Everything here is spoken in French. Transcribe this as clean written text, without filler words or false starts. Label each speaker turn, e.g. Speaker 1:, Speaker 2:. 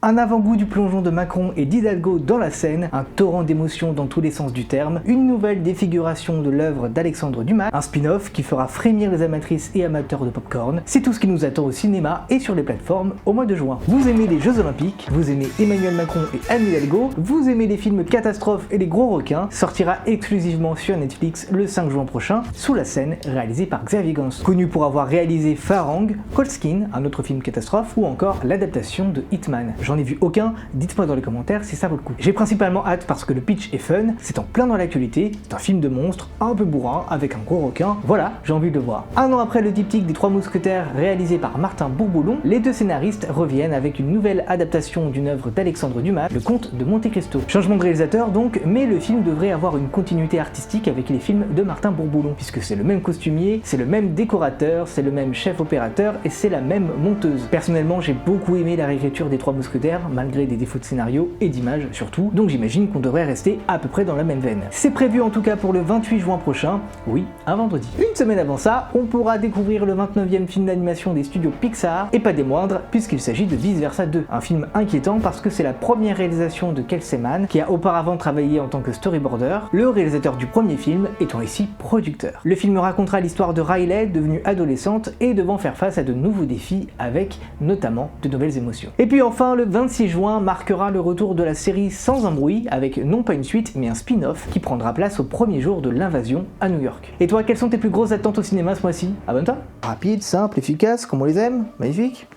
Speaker 1: Un avant-goût du plongeon de Macron et d'Hidalgo dans la Seine, un torrent d'émotions dans tous les sens du terme, une nouvelle défiguration de l'œuvre d'Alexandre Dumas, un spin-off qui fera frémir les amatrices et amateurs de popcorn, c'est tout ce qui nous attend au cinéma et sur les plateformes au mois de juin. Vous aimez les Jeux Olympiques, vous aimez Emmanuel Macron et Anne Hidalgo, vous aimez les films catastrophes et les gros requins, sortira exclusivement sur Netflix le 5 juin prochain, Sous la Seine, réalisé par Xavier Gans, connu pour avoir réalisé Farang, Cold Skin, un autre film catastrophe, ou encore l'adaptation de Hitman. J'en ai vu aucun, dites-moi dans les commentaires si ça vaut le coup. J'ai principalement hâte parce que le pitch est fun, c'est en plein dans l'actualité, c'est un film de monstre, un peu bourrin, avec un gros requin, voilà, j'ai envie de le voir. Un an après le diptyque des Trois Mousquetaires réalisé par Martin Bourboulon, les deux scénaristes reviennent avec une nouvelle adaptation d'une œuvre d'Alexandre Dumas, Le Comte de Monte Cristo. Changement de réalisateur donc, mais le film devrait avoir une continuité artistique avec les films de Martin Bourboulon, puisque c'est le même costumier, c'est le même décorateur, c'est le même chef opérateur et c'est la même monteuse. Personnellement, j'ai beaucoup aimé la réécriture des Trois Mousquetaires, malgré des défauts de scénario et d'image surtout, donc j'imagine qu'on devrait rester à peu près dans la même veine. C'est prévu en tout cas pour le 28 juin prochain, oui, un vendredi. Une semaine avant ça, on pourra découvrir le 29e film d'animation des studios Pixar, et pas des moindres, puisqu'il s'agit de Vice Versa 2, un film inquiétant parce que c'est la première réalisation de Kelsey Mann, qui a auparavant travaillé en tant que storyboarder, le réalisateur du premier film étant ici producteur. Le film racontera l'histoire de Riley, devenue adolescente et devant faire face à de nouveaux défis avec notamment de nouvelles émotions. Et puis enfin, le 26 juin marquera le retour de la série Sans un bruit, avec non pas une suite mais un spin-off qui prendra place au premier jour de l'invasion à New York. Et toi, quelles sont tes plus grosses attentes au cinéma ce mois-ci? Abonne-toi. Rapide, simple, efficace, comme on les aime, magnifique.